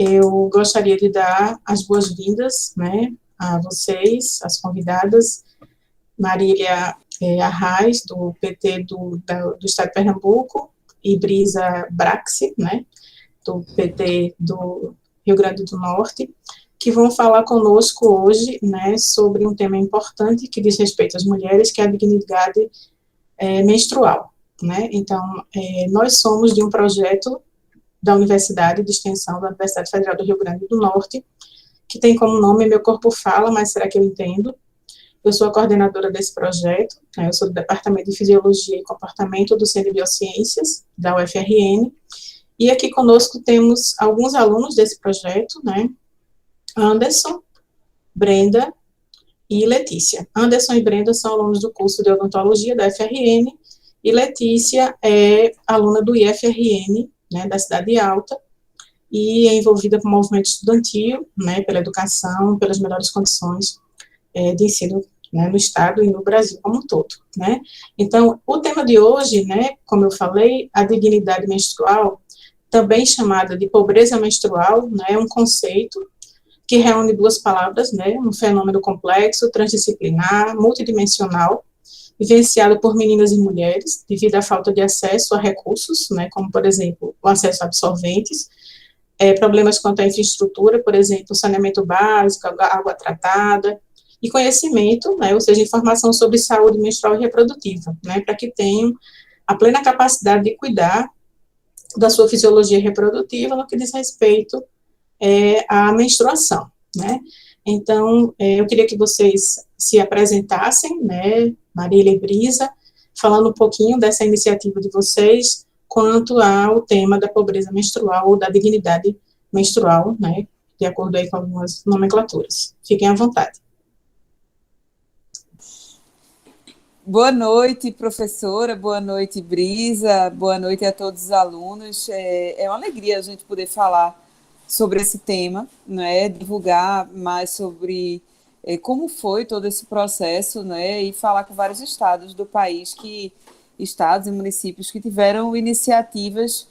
Eu gostaria de dar as boas-vindas, né, a vocês, as convidadas, Marília Arraes, do PT do Estado de Pernambuco, e Brisa Braxi, né, do PT do Rio Grande do Norte, que vão falar conosco hoje, né, sobre um tema importante que diz respeito às mulheres, que é a dignidade menstrual, né. Então, nós somos de um projeto da Universidade de Extensão da Universidade Federal do Rio Grande do Norte, que tem como nome Meu Corpo Fala, mas será que eu entendo? Eu sou a coordenadora desse projeto, né, eu sou do Departamento de Fisiologia e Comportamento do Centro de Biociências, da UFRN, e aqui conosco temos alguns alunos desse projeto, né, Anderson, Brenda e Letícia. Anderson e Brenda são alunos do curso de odontologia da UFRN, e Letícia é aluna do IFRN, né, da Cidade Alta, e é envolvida com o movimento estudantil, né, pela educação, pelas melhores condições de ensino, né, no Estado e no Brasil como um todo, né. Então, o tema de hoje, né, como eu falei, a dignidade menstrual, também chamada de pobreza menstrual, né, é um conceito que reúne duas palavras, né, um fenômeno complexo, transdisciplinar, multidimensional, vivenciado por meninas e mulheres, devido à falta de acesso a recursos, né, como, por exemplo, o acesso a absorventes, problemas quanto à infraestrutura, por exemplo, saneamento básico, água tratada, e conhecimento, né, ou seja, informação sobre saúde menstrual e reprodutiva, né, para que tenham a plena capacidade de cuidar da sua fisiologia reprodutiva no que diz respeito à menstruação, né. Então, eu queria que vocês se apresentassem, né, Marília e Brisa, falando um pouquinho dessa iniciativa de vocês quanto ao tema da pobreza menstrual ou da dignidade menstrual, né, de acordo aí com algumas nomenclaturas. Fiquem à vontade. Boa noite, professora, boa noite, Brisa, boa noite a todos os alunos. É uma alegria a gente poder falar sobre esse tema, né, divulgar mais sobre como foi todo esse processo, né, e falar com vários estados do país, estados e municípios que tiveram iniciativas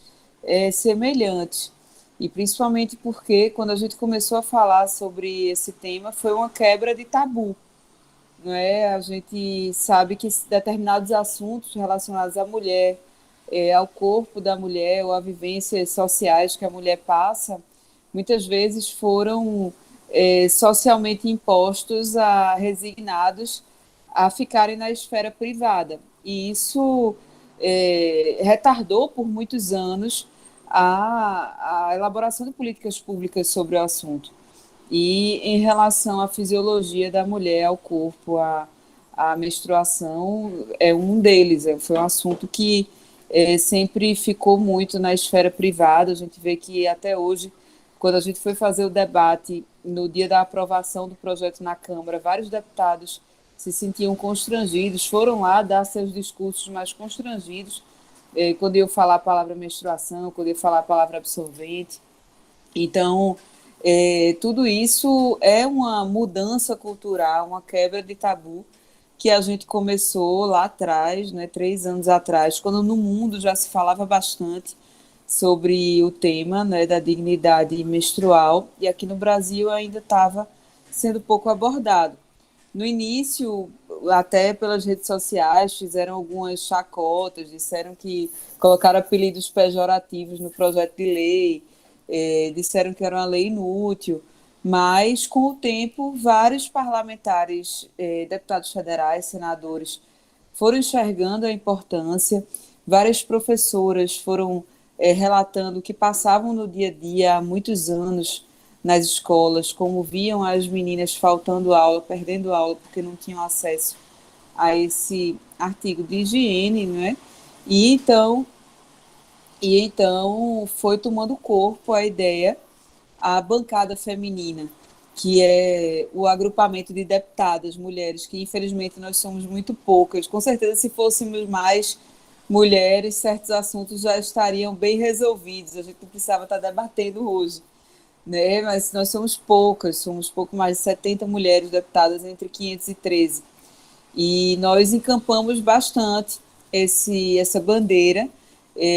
semelhantes. E principalmente porque, quando a gente começou a falar sobre esse tema, foi uma quebra de tabu. Não é? A gente sabe que determinados assuntos relacionados à mulher, ao corpo da mulher, ou a vivências sociais que a mulher passa, muitas vezes foram socialmente impostos resignados a ficarem na esfera privada. E isso retardou por muitos anos a elaboração de políticas públicas sobre o assunto. E em relação à fisiologia da mulher, ao corpo, a menstruação é um deles. Foi um assunto que sempre ficou muito na esfera privada. A gente vê que até hoje, quando a gente foi fazer o debate no dia da aprovação do projeto na Câmara, vários deputados se sentiam constrangidos, foram lá dar seus discursos mais constrangidos quando eu falar a palavra menstruação, quando eu falar a palavra absorvente. Então, tudo isso é uma mudança cultural, uma quebra de tabu que a gente começou lá atrás, né, 3 anos atrás, quando no mundo já se falava bastante sobre o tema, né, da dignidade menstrual, e aqui no Brasil ainda estava sendo pouco abordado. No início, até pelas redes sociais, fizeram algumas chacotas, disseram que colocaram apelidos pejorativos no projeto de lei, disseram que era uma lei inútil, mas com o tempo vários parlamentares, deputados federais, senadores, foram enxergando a importância, várias professoras foram relatando que passavam no dia a dia há muitos anos nas escolas, como viam as meninas faltando aula, perdendo aula, porque não tinham acesso a esse artigo de higiene, né? E então foi tomando corpo a ideia, a bancada feminina, que é o agrupamento de deputadas mulheres, que infelizmente nós somos muito poucas. Com certeza, se fôssemos mais mulheres, certos assuntos já estariam bem resolvidos, a gente não precisava estar debatendo hoje, né? Mas nós somos poucas, somos pouco mais de 70 mulheres deputadas entre 513. E nós encampamos bastante essa bandeira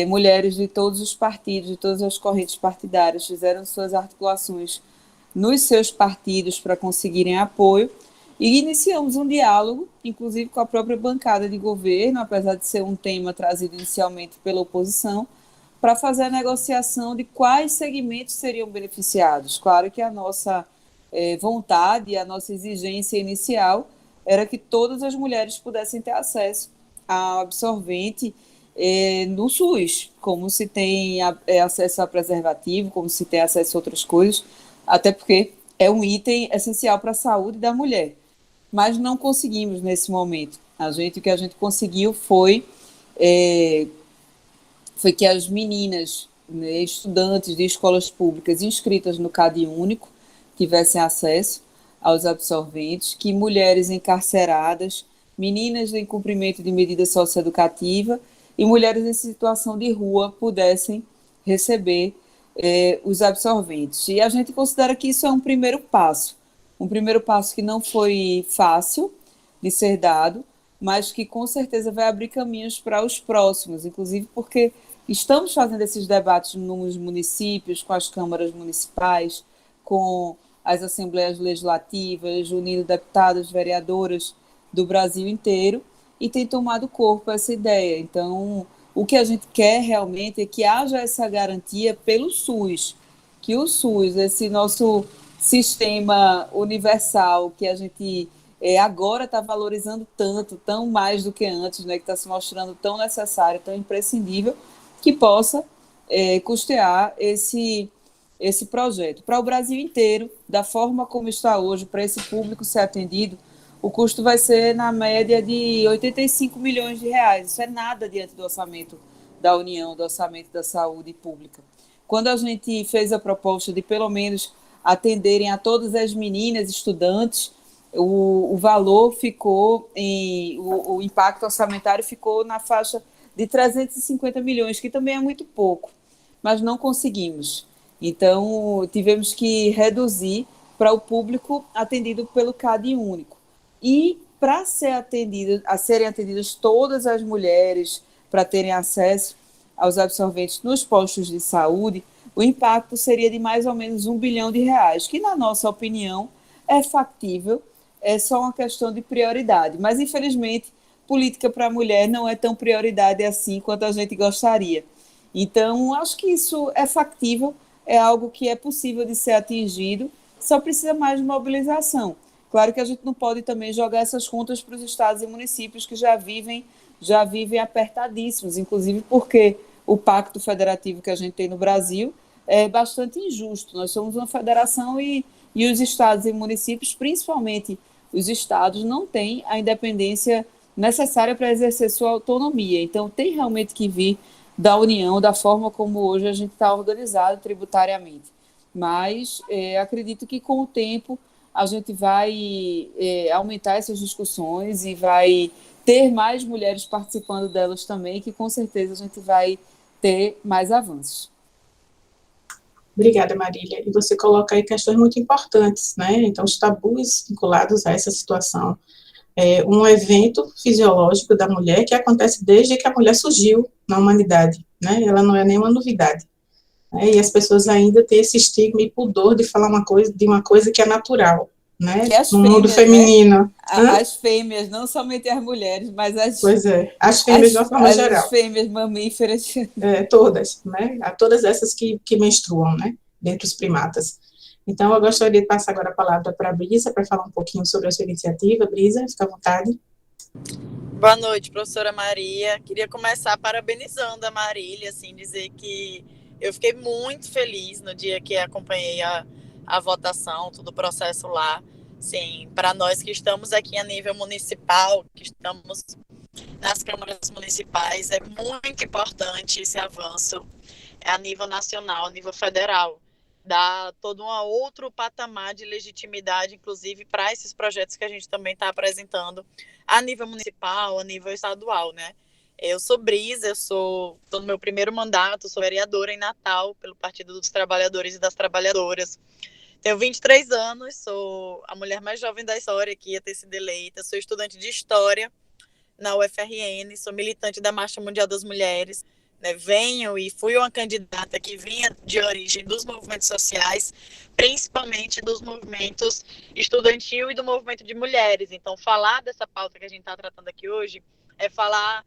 mulheres de todos os partidos, de todas as correntes partidárias, fizeram suas articulações nos seus partidos para conseguirem apoio, e iniciamos um diálogo, inclusive com a própria bancada de governo, apesar de ser um tema trazido inicialmente pela oposição, para fazer a negociação de quais segmentos seriam beneficiados. Claro que a nossa vontade, a nossa exigência inicial era que todas as mulheres pudessem ter acesso ao absorvente no SUS, como se tem acesso a preservativo, como se tem acesso a outras coisas, até porque é um item essencial para a saúde da mulher. Mas não conseguimos nesse momento. O que a gente conseguiu foi que as meninas, né, estudantes de escolas públicas inscritas no CAD único tivessem acesso aos absorventes, que mulheres encarceradas, meninas em cumprimento de medida socioeducativa e mulheres em situação de rua pudessem receber os absorventes. E a gente considera que isso é um primeiro passo que não foi fácil de ser dado, mas que com certeza vai abrir caminhos para os próximos, inclusive porque estamos fazendo esses debates nos municípios, com as câmaras municipais, com as assembleias legislativas, unindo deputados, vereadoras do Brasil inteiro, e tem tomado corpo essa ideia. Então, o que a gente quer realmente é que haja essa garantia pelo SUS, que o SUS, esse nosso sistema universal que a gente agora está valorizando tanto, tão mais do que antes, né, que está se mostrando tão necessário, tão imprescindível, que possa custear esse projeto. Para o Brasil inteiro, da forma como está hoje, para esse público ser atendido, o custo vai ser na média de 85 milhões de reais. Isso é nada diante do orçamento da União, do orçamento da saúde pública. Quando a gente fez a proposta de, pelo menos, atenderem a todas as meninas estudantes, o valor ficou, o impacto orçamentário ficou na faixa de 350 milhões, que também é muito pouco, mas não conseguimos. Então, tivemos que reduzir para o público atendido pelo CAD único. E para serem atendidas todas as mulheres, para terem acesso aos absorventes nos postos de saúde, o impacto seria de mais ou menos R$1 bilhão, que, na nossa opinião, é factível, é só uma questão de prioridade. Mas, infelizmente, política para a mulher não é tão prioridade assim quanto a gente gostaria. Então, acho que isso é factível, é algo que é possível de ser atingido, só precisa mais de mobilização. Claro que a gente não pode também jogar essas contas para os estados e municípios que já vivem apertadíssimos, inclusive porque o pacto federativo que a gente tem no Brasil é bastante injusto. Nós somos uma federação e os estados e municípios, principalmente os estados, não têm a independência necessária para exercer sua autonomia. Então, tem realmente que vir da União, da forma como hoje a gente está organizado tributariamente. Mas acredito que, com o tempo, a gente vai aumentar essas discussões e vai ter mais mulheres participando delas também, que com certeza a gente vai ter mais avanços. Obrigada, Marília. E você coloca aí questões muito importantes, né? Então, os tabus vinculados a essa situação. Um evento fisiológico da mulher que acontece desde que a mulher surgiu na humanidade, né? Ela não é nenhuma novidade. Né? E as pessoas ainda têm esse estigma e pudor de falar de uma coisa que é natural, né? No mundo feminino. Né? As fêmeas, não somente as mulheres, mas as fêmeas de uma forma geral. As fêmeas mamíferas. Todas, né? Todas essas que menstruam, né? Dentre os primatas. Então, eu gostaria de passar agora a palavra para a Brisa, para falar um pouquinho sobre a sua iniciativa. Brisa, fica à vontade. Boa noite, professora Maria. Queria começar parabenizando a Marília, assim, dizer que eu fiquei muito feliz no dia que acompanhei a votação, todo o processo lá. Sim, para nós que estamos aqui a nível municipal, que estamos nas câmaras municipais, é muito importante esse avanço a nível nacional, a nível federal. Dá todo um outro patamar de legitimidade, inclusive para esses projetos que a gente também está apresentando a nível municipal, a nível estadual, né? Eu sou Brisa, estou no meu primeiro mandato, sou vereadora em Natal pelo Partido dos Trabalhadores e das Trabalhadoras. Tenho 23 anos, sou a mulher mais jovem da história que ia ter sido eleita, sou estudante de História na UFRN, sou militante da Marcha Mundial das Mulheres, né, venho e fui uma candidata que vinha de origem dos movimentos sociais, principalmente dos movimentos estudantil e do movimento de mulheres. Então, falar dessa pauta que a gente está tratando aqui hoje é falar,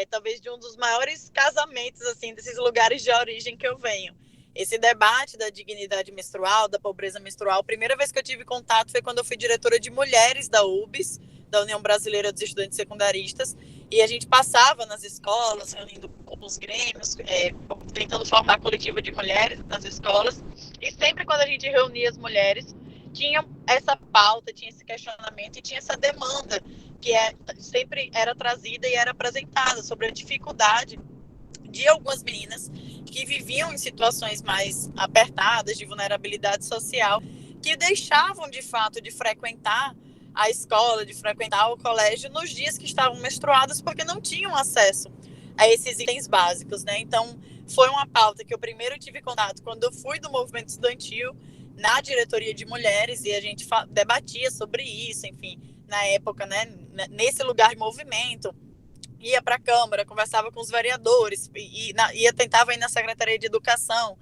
talvez, de um dos maiores casamentos, assim, desses lugares de origem que eu venho. Esse debate da dignidade menstrual, da pobreza menstrual, a primeira vez que eu tive contato foi quando eu fui diretora de mulheres da UBS, da União Brasileira dos Estudantes Secundaristas, e a gente passava nas escolas, reunindo com os grêmios, tentando formar coletiva de mulheres nas escolas, e sempre quando a gente reunia as mulheres, tinha essa pauta, tinha esse questionamento e tinha essa demanda que sempre era trazida e era apresentada sobre a dificuldade de algumas meninas que viviam em situações mais apertadas, de vulnerabilidade social, que deixavam de fato de frequentar a escola, de frequentar o colégio nos dias que estavam menstruadas, porque não tinham acesso a esses itens básicos, né? Então, foi uma pauta que eu primeiro tive contato quando eu fui do movimento estudantil na diretoria de mulheres, e a gente debatia sobre isso, enfim, na época, né, nesse lugar de movimento, ia para a Câmara, conversava com os vereadores, tentava ir na Secretaria de Educação.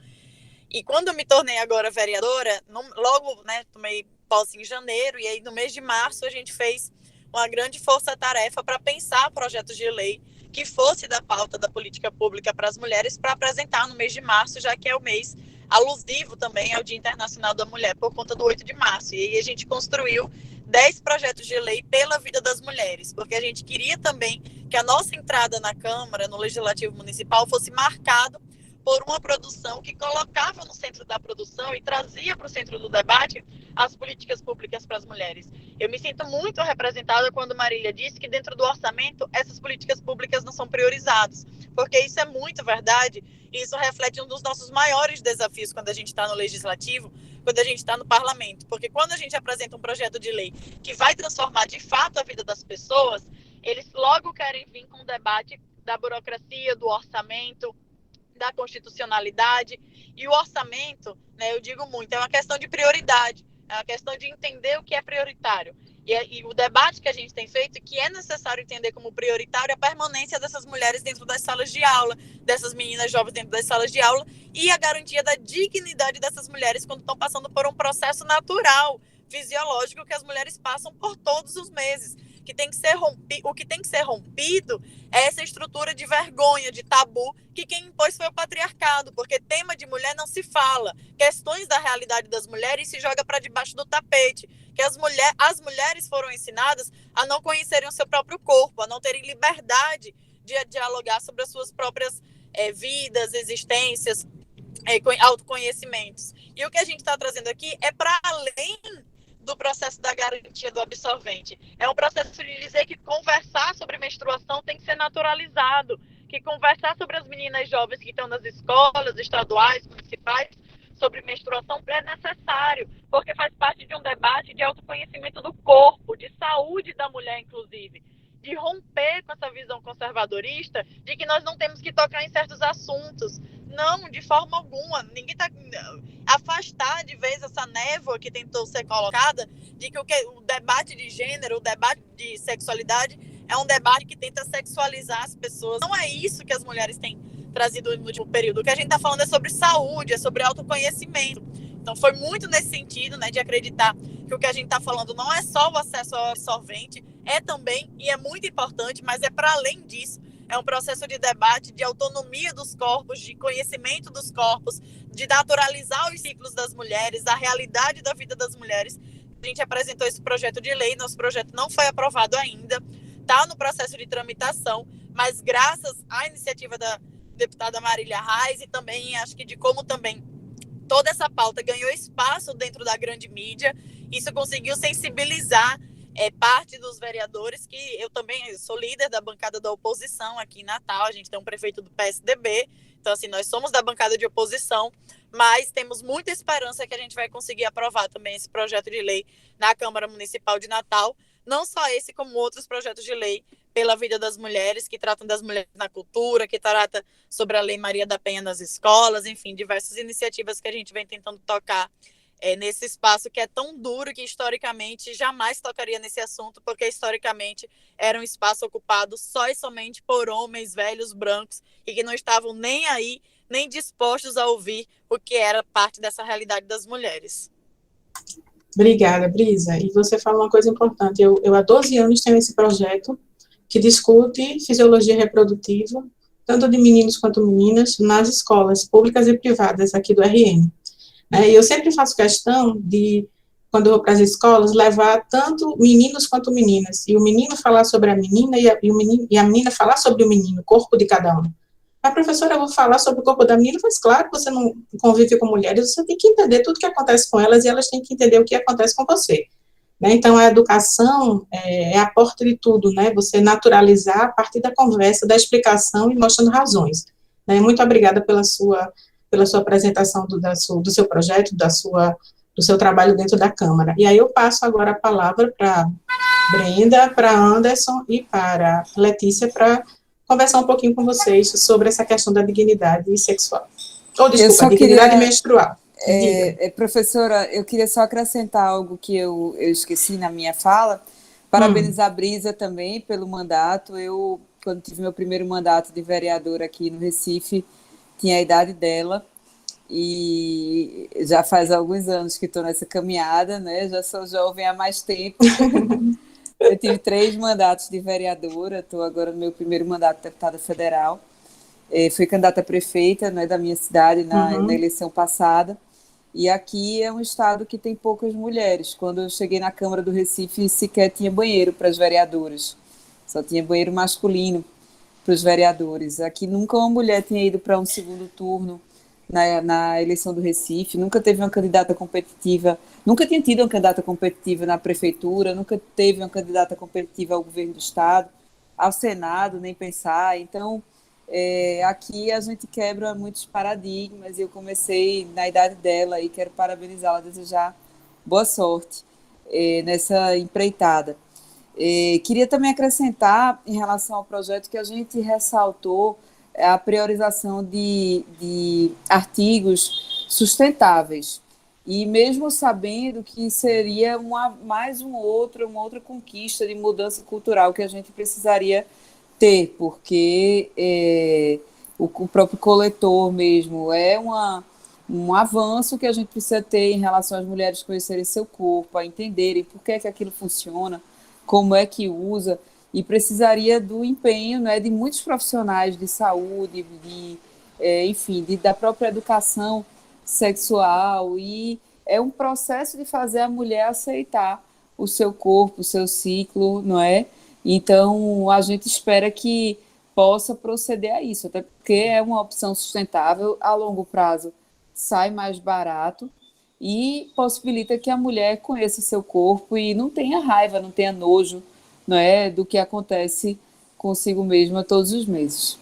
E quando eu me tornei agora vereadora, logo, né, tomei posse em janeiro, e aí no mês de março a gente fez uma grande força-tarefa para pensar projetos de lei que fosse da pauta da política pública para as mulheres, para apresentar no mês de março, já que é o mês alusivo também ao Dia Internacional da Mulher, por conta do 8 de março. E aí a gente construiu 10 projetos de lei pela vida das mulheres, porque a gente queria também que a nossa entrada na Câmara, no Legislativo Municipal, fosse marcado por uma produção que colocava no centro da produção e trazia para o centro do debate as políticas públicas para as mulheres. Eu me sinto muito representada quando Marília disse que dentro do orçamento essas políticas públicas não são priorizadas, porque isso é muito verdade e isso reflete um dos nossos maiores desafios quando a gente está no Legislativo, quando a gente está no Parlamento, porque quando a gente apresenta um projeto de lei que vai transformar de fato a vida das pessoas, eles logo querem vir com o debate da burocracia, do orçamento, da constitucionalidade. E o orçamento, né, eu digo muito, é uma questão de prioridade, é uma questão de entender o que é prioritário. E o debate que a gente tem feito, que é necessário entender como prioritário, é a permanência dessas mulheres dentro das salas de aula, dessas meninas jovens dentro das salas de aula, e a garantia da dignidade dessas mulheres quando estão passando por um processo natural, fisiológico, que as mulheres passam por todos os meses. O que tem que ser rompido é essa estrutura de vergonha, de tabu, que quem impôs foi o patriarcado, porque tema de mulher não se fala, questões da realidade das mulheres se joga para debaixo do tapete, que as mulheres foram ensinadas a não conhecerem o seu próprio corpo, a não terem liberdade de dialogar sobre as suas próprias vidas, existências, autoconhecimentos. E o que a gente está trazendo aqui é para além do processo da garantia do absorvente. É um processo de dizer que conversar sobre menstruação tem que ser naturalizado, que conversar sobre as meninas jovens que estão nas escolas estaduais, municipais, sobre menstruação é necessário, porque faz parte de um debate de autoconhecimento do corpo, de saúde da mulher, inclusive, de romper com essa visão conservadorista de que nós não temos que tocar em certos assuntos. Não, de forma alguma. Ninguém está afastar de vez essa névoa que tentou ser colocada de que o debate de gênero, o debate de sexualidade é um debate que tenta sexualizar as pessoas. Não é isso que as mulheres têm trazido no último período. O que a gente está falando é sobre saúde, é sobre autoconhecimento. Então foi muito nesse sentido, né, de acreditar que o que a gente está falando não é só o acesso ao absorvente, é também, e é muito importante, mas é para além disso. É um processo de debate, de autonomia dos corpos, de conhecimento dos corpos, de naturalizar os ciclos das mulheres, a realidade da vida das mulheres. A gente apresentou esse projeto de lei, nosso projeto não foi aprovado ainda, está no processo de tramitação, mas graças à iniciativa da deputada Marília Reis e também acho que de como também toda essa pauta ganhou espaço dentro da grande mídia, isso conseguiu sensibilizar parte dos vereadores, que eu também sou líder da bancada da oposição aqui em Natal, a gente tem um prefeito do PSDB, então assim, nós somos da bancada de oposição, mas temos muita esperança que a gente vai conseguir aprovar também esse projeto de lei na Câmara Municipal de Natal, não só esse, como outros projetos de lei pela vida das mulheres, que tratam das mulheres na cultura, que trata sobre a Lei Maria da Penha nas escolas, enfim, diversas iniciativas que a gente vem tentando tocar nesse espaço que é tão duro, que historicamente jamais tocaria nesse assunto, porque historicamente era um espaço ocupado só e somente por homens velhos, brancos, e que não estavam nem aí, nem dispostos a ouvir o que era parte dessa realidade das mulheres. Obrigada, Brisa. E você falou uma coisa importante. Eu há 12 anos tenho esse projeto que discute fisiologia reprodutiva, tanto de meninos quanto meninas, nas escolas públicas e privadas aqui do RN. E eu sempre faço questão de, quando eu vou para as escolas, levar tanto meninos quanto meninas, e o menino falar sobre a menina e a menina falar sobre o menino, o corpo de cada um. A professora, eu vou falar sobre o corpo da menina, mas claro, você não convive com mulheres, você tem que entender tudo que acontece com elas e elas têm que entender o que acontece com você. Então, a educação é a porta de tudo, você naturalizar a partir da conversa, da explicação e mostrando razões. Muito obrigada pela sua apresentação do seu projeto, do seu trabalho dentro da Câmara. E aí eu passo agora a palavra para Brenda, para Anderson e para Letícia, para conversar um pouquinho com vocês sobre essa questão da dignidade sexual. Desculpa, dignidade menstrual. Professora, eu queria só acrescentar algo que eu esqueci na minha fala, parabenizar a Brisa também pelo mandato. Eu, quando tive meu primeiro mandato de vereadora aqui no Recife, tinha a idade dela, e já faz alguns anos que estou nessa caminhada, já sou jovem há mais tempo. Eu tive 3 mandatos de vereadora, estou agora no meu primeiro mandato de deputada federal. Fui candidata a prefeita da minha cidade na eleição passada, e aqui é um estado que tem poucas mulheres. Quando eu cheguei na Câmara do Recife, sequer tinha banheiro para as vereadoras, só tinha banheiro masculino para os vereadores. Aqui nunca uma mulher tinha ido para um segundo turno na eleição do Recife, nunca teve uma candidata competitiva, nunca tinha tido uma candidata competitiva na prefeitura, nunca teve uma candidata competitiva ao governo do estado, ao Senado, nem pensar. Então, aqui a gente quebra muitos paradigmas, e eu comecei na idade dela e quero parabenizá-la, desejar boa sorte nessa empreitada. Queria também acrescentar, em relação ao projeto, que a gente ressaltou a priorização de artigos sustentáveis, e mesmo sabendo que seria mais uma outra conquista de mudança cultural que a gente precisaria ter, porque o próprio coletor mesmo é um avanço que a gente precisa ter em relação às mulheres conhecerem seu corpo, a entenderem por que aquilo funciona, como é que usa, e precisaria do empenho de muitos profissionais de saúde, enfim, da própria educação sexual, e é um processo de fazer a mulher aceitar o seu corpo, o seu ciclo, não é? Então, a gente espera que possa proceder a isso, até porque é uma opção sustentável, a longo prazo sai mais barato e possibilita que a mulher conheça seu corpo e não tenha raiva, não tenha nojo, não é, do que acontece consigo mesma todos os meses.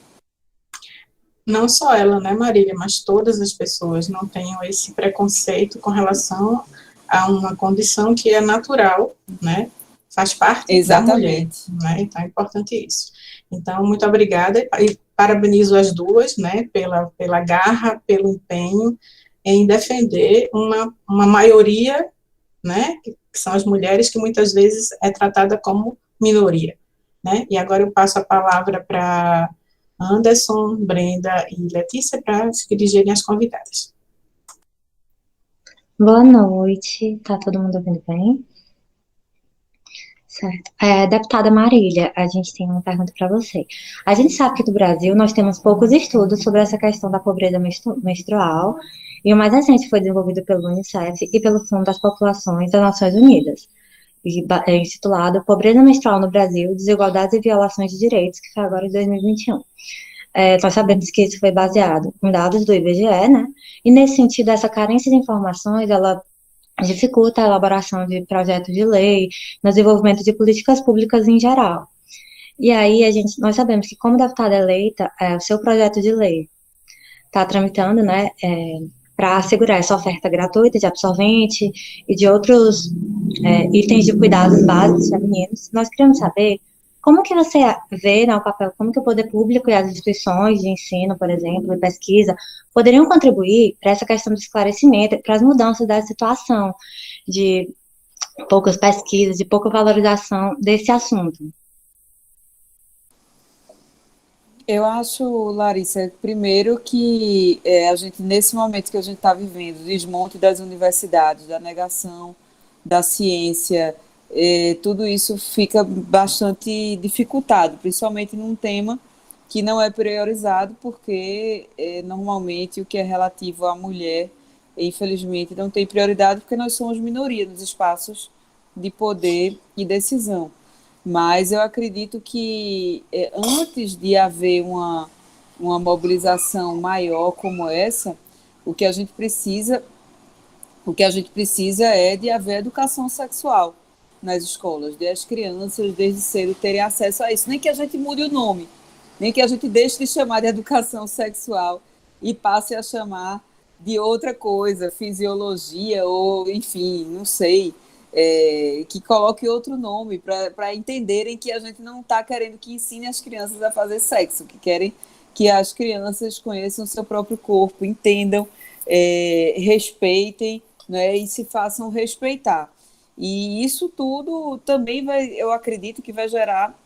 Não só ela, Marília, mas todas as pessoas não tenham esse preconceito com relação a uma condição que é natural, faz parte da mulher, então é importante isso. Então, muito obrigada, e parabenizo as duas, pela garra, pelo empenho em defender uma maioria, que são as mulheres, que muitas vezes é tratada como minoria, E agora eu passo a palavra para Anderson, Brenda e Letícia para se dirigirem às convidadas. Boa noite, tá todo mundo ouvindo bem? Certo. Deputada Marília, a gente tem uma pergunta para você. A gente sabe que no Brasil nós temos poucos estudos sobre essa questão da pobreza menstrual, e o mais recente foi desenvolvido pelo UNICEF e pelo Fundo das Populações das Nações Unidas, intitulado Pobreza Menstrual no Brasil, Desigualdades e Violações de Direitos, que foi agora em 2021. Nós sabemos que isso foi baseado em dados do IBGE, e nesse sentido, essa carência de informações, ela dificulta a elaboração de projetos de lei, no desenvolvimento de políticas públicas em geral. E aí, nós sabemos que, como deputada eleita, o seu projeto de lei está tramitando, para assegurar essa oferta gratuita de absorvente e de outros itens de cuidados básicos femininos. Nós queremos saber como que você vê, né, o papel, como que o poder público e as instituições de ensino, por exemplo, e pesquisa, poderiam contribuir para essa questão do esclarecimento, para as mudanças da situação, de poucas pesquisas, de pouca valorização desse assunto? Eu acho, Larissa, primeiro que a gente, nesse momento que a gente está vivendo, o desmonte das universidades, da negação da ciência, tudo isso fica bastante dificultado, principalmente num tema que não é priorizado, porque normalmente o que é relativo à mulher, infelizmente, não tem prioridade, porque nós somos minoria nos espaços de poder e decisão. Mas eu acredito que antes de haver uma mobilização maior como essa, o que a gente precisa é de haver educação sexual nas escolas, de as crianças desde cedo terem acesso a isso. Nem que a gente mude o nome, nem que a gente deixe de chamar de educação sexual e passe a chamar de outra coisa, fisiologia ou, enfim, não sei, que coloque outro nome para entenderem que a gente não está querendo que ensine as crianças a fazer sexo, que querem que as crianças conheçam o seu próprio corpo, entendam, respeitem, né, e se façam respeitar. E isso tudo também eu acredito que vai gerar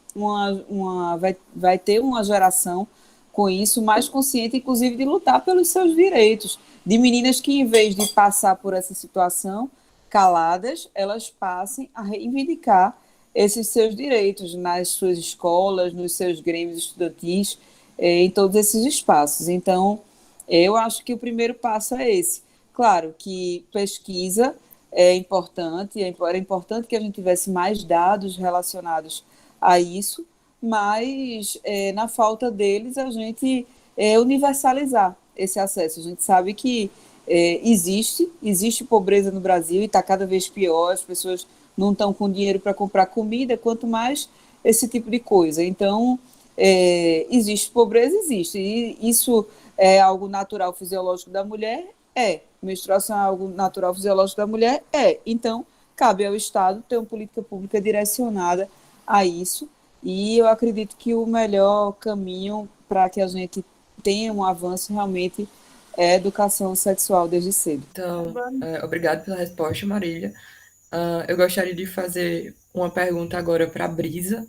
vai ter uma geração com isso mais consciente, inclusive de lutar pelos seus direitos, de meninas que, em vez de passar por essa situação caladas, elas passem a reivindicar esses seus direitos nas suas escolas, nos seus grêmios estudantis, em todos esses espaços. Então, eu acho que o primeiro passo é esse. Claro que pesquisa é importante, era importante que a gente tivesse mais dados relacionados a isso, mas na falta deles a gente universalizar esse acesso. A gente sabe que existe pobreza no Brasil e está cada vez pior, as pessoas não estão com dinheiro para comprar comida, quanto mais esse tipo de coisa. Então, existe pobreza, existe, e isso é algo natural fisiológico da mulher? Menstruação é algo natural fisiológico da mulher? Então, cabe ao Estado ter uma política pública direcionada a isso, e eu acredito que o melhor caminho para que a gente tenha um avanço realmente é educação sexual desde cedo. Então, obrigado pela resposta, Marília. Eu gostaria de fazer uma pergunta agora para a Brisa.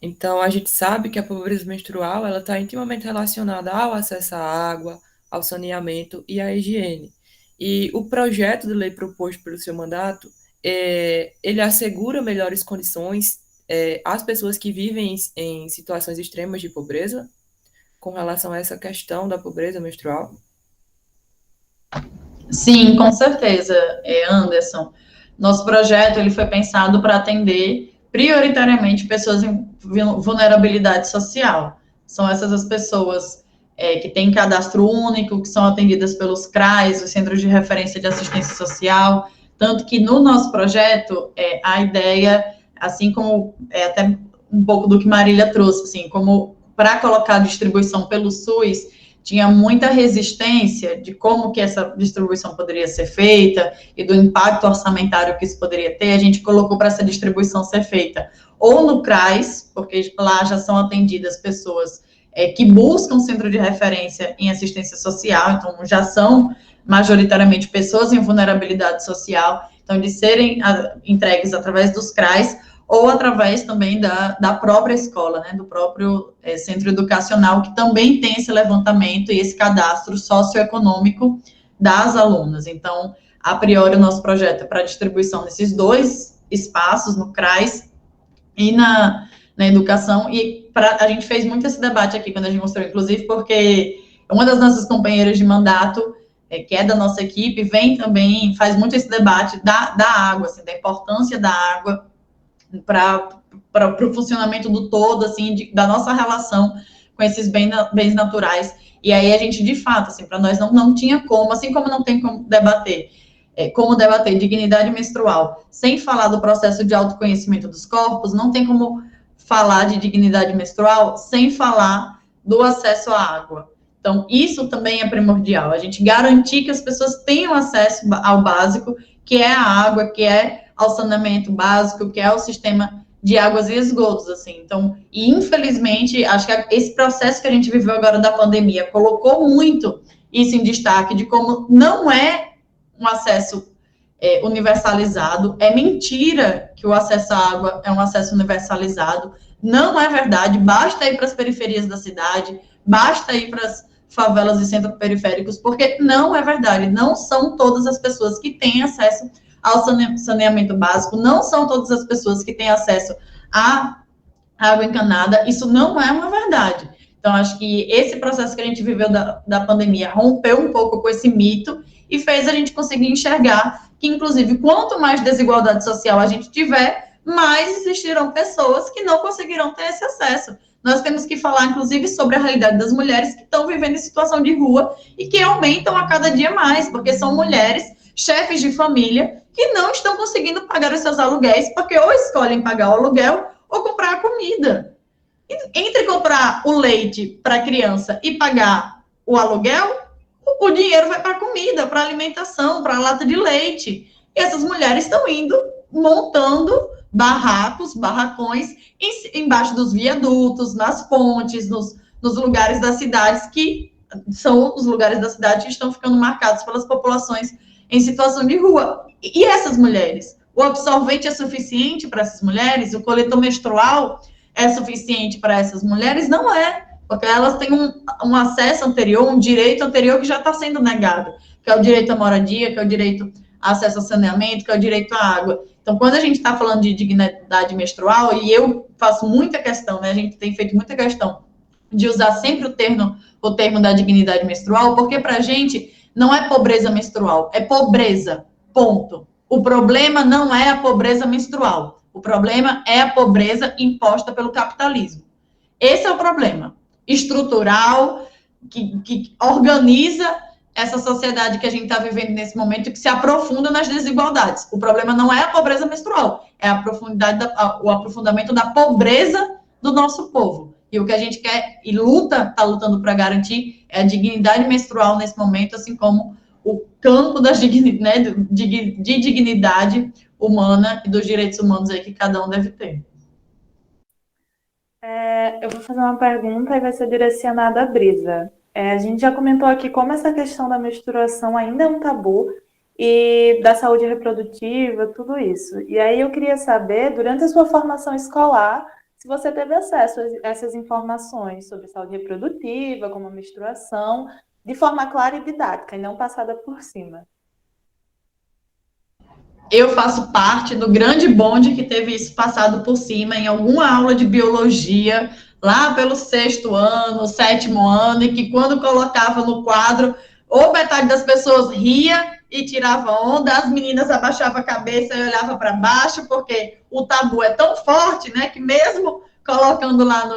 Então, a gente sabe que a pobreza menstrual ela está intimamente relacionada ao acesso à água, ao saneamento e à higiene. E o projeto de lei proposto pelo seu mandato, ele assegura melhores condições às pessoas que vivem em situações extremas de pobreza, com relação a essa questão da pobreza menstrual? Sim, com certeza, Anderson. Nosso projeto ele foi pensado para atender prioritariamente pessoas em vulnerabilidade social. São essas as pessoas que têm cadastro único, que são atendidas pelos CRAs, os Centros de Referência de Assistência Social, tanto que no nosso projeto, a ideia, assim como até um pouco do que Marília trouxe, assim, como para colocar a distribuição pelo SUS, tinha muita resistência de como que essa distribuição poderia ser feita e do impacto orçamentário que isso poderia ter, a gente colocou para essa distribuição ser feita ou no CRAS, porque lá já são atendidas pessoas que buscam centro de referência em assistência social, então já são majoritariamente pessoas em vulnerabilidade social, então de serem entregues através dos CRAs, ou através também da própria escola, né, do próprio centro educacional, que também tem esse levantamento e esse cadastro socioeconômico das alunas. Então, a priori, o nosso projeto é para distribuição nesses dois espaços, no CRAS e na educação, e a gente fez muito esse debate aqui, quando a gente mostrou, inclusive, porque uma das nossas companheiras de mandato, que é da nossa equipe, vem também, faz muito esse debate da água, assim, da importância da água para o funcionamento do todo, assim, da nossa relação com esses bens naturais. E aí a gente, de fato, assim, para nós não tinha como, assim como não tem como debater dignidade menstrual sem falar do processo de autoconhecimento dos corpos, não tem como falar de dignidade menstrual sem falar do acesso à água. Então, isso também é primordial, a gente garantir que as pessoas tenham acesso ao básico, que é a água, que é ao saneamento básico, que é o sistema de águas e esgotos, assim. Então, e infelizmente, acho que esse processo que a gente viveu agora da pandemia colocou muito isso em destaque, de como não é um acesso universalizado, é mentira que o acesso à água é um acesso universalizado, não é verdade, basta ir para as periferias da cidade, basta ir para as favelas e centros periféricos, porque não é verdade, não são todas as pessoas que têm acesso ao saneamento básico, não são todas as pessoas que têm acesso à água encanada, isso não é uma verdade. Então, acho que esse processo que a gente viveu da pandemia rompeu um pouco com esse mito e fez a gente conseguir enxergar que, inclusive, quanto mais desigualdade social a gente tiver, mais existirão pessoas que não conseguirão ter esse acesso. Nós temos que falar, inclusive, sobre a realidade das mulheres que estão vivendo em situação de rua e que aumentam a cada dia mais, porque são mulheres, chefes de família, que não estão conseguindo pagar os seus aluguéis, porque ou escolhem pagar o aluguel ou comprar a comida. Entre comprar o leite para a criança e pagar o aluguel, o dinheiro vai para a comida, para a alimentação, para a lata de leite. E essas mulheres estão indo, montando barracos, barracões, embaixo dos viadutos, nas pontes, nos lugares das cidades, que são os lugares da cidade que estão ficando marcados pelas populações em situação de rua. E essas mulheres? O absorvente é suficiente para essas mulheres? O coletor menstrual é suficiente para essas mulheres? Não é, porque elas têm um acesso anterior, um direito anterior que já está sendo negado, que é o direito à moradia, que é o direito ao acesso ao saneamento, que é o direito à água. Então, quando a gente está falando de dignidade menstrual, e eu faço muita questão, né, a gente tem feito muita questão de usar sempre o termo da dignidade menstrual, porque para a gente não é pobreza menstrual, é pobreza, ponto. O problema não é a pobreza menstrual, o problema é a pobreza imposta pelo capitalismo. Esse é o problema estrutural que organiza essa sociedade que a gente está vivendo nesse momento e que se aprofunda nas desigualdades. O problema não é a pobreza menstrual, é o aprofundamento da pobreza do nosso povo. E o que a gente quer e está lutando para garantir é a dignidade menstrual nesse momento, assim como o campo de dignidade humana e dos direitos humanos aí que cada um deve ter. Eu vou fazer uma pergunta e vai ser direcionada à Brisa. A gente já comentou aqui como essa questão da menstruação ainda é um tabu e da saúde reprodutiva, tudo isso. E aí eu queria saber, durante a sua formação escolar, se você teve acesso a essas informações sobre saúde reprodutiva, como a menstruação, de forma clara e didática, e não passada por cima. Eu faço parte do grande bonde que teve isso passado por cima em alguma aula de biologia, lá pelo 6º ano, 7º ano, e que quando colocava no quadro, ou metade das pessoas ria e tirava onda, as meninas abaixavam a cabeça e olhavam para baixo, porque o tabu é tão forte, né, que mesmo colocando lá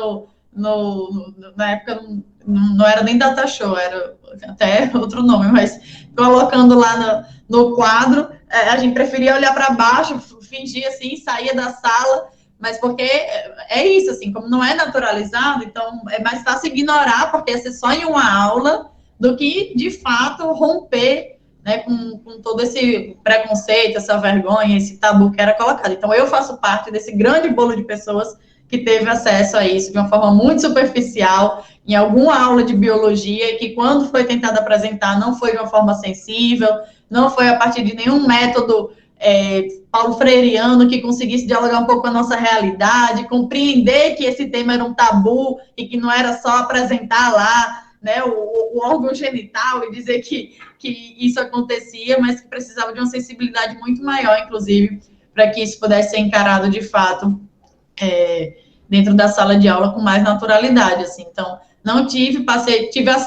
na época não era nem data show, era até outro nome, mas colocando lá no quadro, a gente preferia olhar para baixo, fingir assim, saía da sala, mas porque é isso, assim, como não é naturalizado, então é mais fácil ignorar, porque ia ser só em uma aula, do que, de fato, romper, né, com todo esse preconceito, essa vergonha, esse tabu que era colocado. Então, eu faço parte desse grande bolo de pessoas que teve acesso a isso de uma forma muito superficial, em alguma aula de biologia, e que quando foi tentado apresentar, não foi de uma forma sensível, não foi a partir de nenhum método Paulo Freireano que conseguisse dialogar um pouco com a nossa realidade, compreender que esse tema era um tabu e que não era só apresentar lá, né, o órgão genital e dizer que isso acontecia, mas que precisava de uma sensibilidade muito maior, inclusive, para que isso pudesse ser encarado de fato dentro da sala de aula com mais naturalidade, assim. Então, não tive,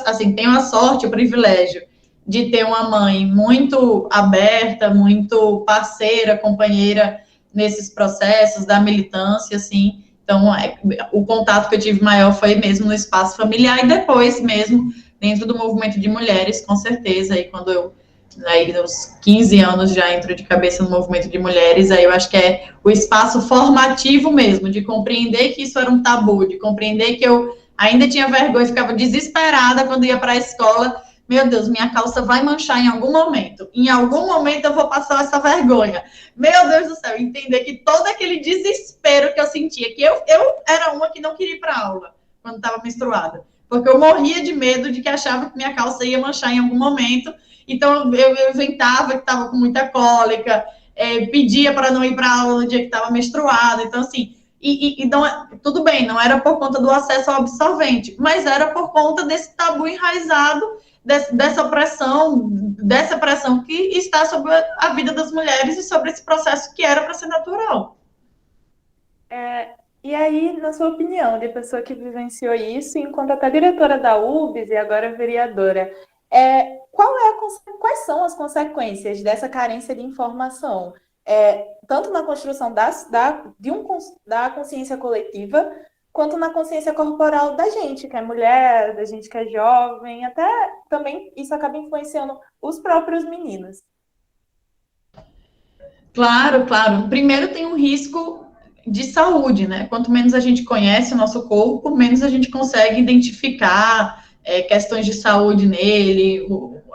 assim, tenho a sorte, o privilégio de ter uma mãe muito aberta, muito parceira, companheira nesses processos da militância, assim. Então, o contato que eu tive maior foi mesmo no espaço familiar e depois mesmo dentro do movimento de mulheres, com certeza. Aí, quando eu, aí, aos 15 anos, já entro de cabeça no movimento de mulheres, aí eu acho que é o espaço formativo mesmo, de compreender que isso era um tabu, de compreender que eu ainda tinha vergonha, ficava desesperada quando ia para a escola, meu Deus, minha calça vai manchar em algum momento eu vou passar essa vergonha. Meu Deus do céu, entender que todo aquele desespero que eu sentia, que eu era uma que não queria ir para aula quando estava menstruada, porque eu morria de medo de que achava que minha calça ia manchar em algum momento, então eu inventava que estava com muita cólica, pedia para não ir para aula no dia que estava menstruada, então assim, não, tudo bem, não era por conta do acesso ao absorvente, mas era por conta desse tabu enraizado, dessa pressão que está sobre a vida das mulheres e sobre esse processo que era para ser natural. E aí, na sua opinião, de pessoa que vivenciou isso, enquanto até diretora da UBS e agora vereadora, quais são as consequências dessa carência de informação, tanto na construção da consciência coletiva, quanto na consciência corporal da gente, que é mulher, da gente que é jovem, até também isso acaba influenciando os próprios meninos. Claro, claro. Primeiro tem um risco de saúde, né? Quanto menos a gente conhece o nosso corpo, menos a gente consegue identificar questões de saúde nele,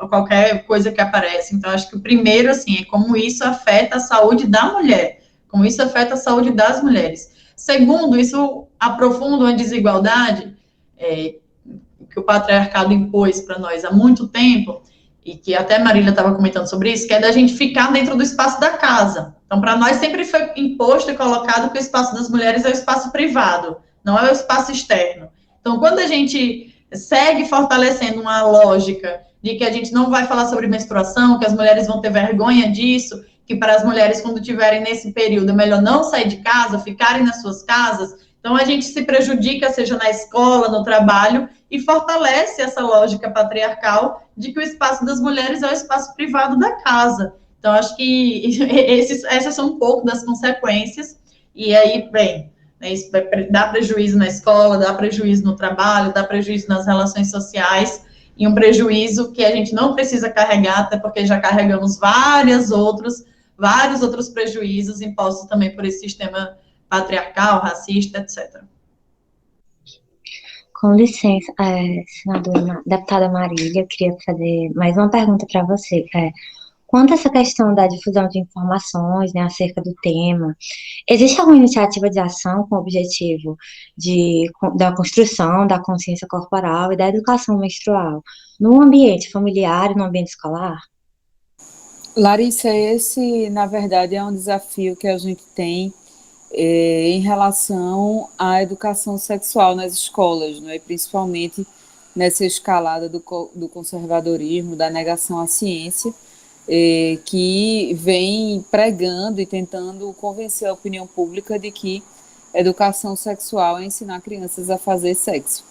qualquer coisa que aparece. Então, acho que o primeiro, assim, é como isso afeta a saúde da mulher, como isso afeta a saúde das mulheres. Segundo, isso aprofunda uma desigualdade que o patriarcado impôs para nós há muito tempo, e que até Marília estava comentando sobre isso, que é da gente ficar dentro do espaço da casa. Então, para nós sempre foi imposto e colocado que o espaço das mulheres é o espaço privado, não é o espaço externo. Então, quando a gente segue fortalecendo uma lógica de que a gente não vai falar sobre menstruação, que as mulheres vão ter vergonha disso, que para as mulheres, quando estiverem nesse período, é melhor não sair de casa, ficarem nas suas casas, então a gente se prejudica, seja na escola, no trabalho, e fortalece essa lógica patriarcal de que o espaço das mulheres é o espaço privado da casa. Então, acho que essas são um pouco das consequências, e aí, bem, isso dá prejuízo na escola, dá prejuízo no trabalho, dá prejuízo nas relações sociais, e um prejuízo que a gente não precisa carregar, até porque já carregamos vários outros prejuízos impostos também por esse sistema patriarcal, racista, etc. Com licença, senadora, deputada Marília, eu queria fazer mais uma pergunta para você. Quanto a essa questão da difusão de informações, né, acerca do tema, existe alguma iniciativa de ação com o objetivo da construção da consciência corporal e da educação menstrual no ambiente familiar e no ambiente escolar? Larissa, esse, na verdade, é um desafio que a gente tem em relação à educação sexual nas escolas, né? Principalmente nessa escalada do conservadorismo, da negação à ciência, que vem pregando e tentando convencer a opinião pública de que educação sexual é ensinar crianças a fazer sexo.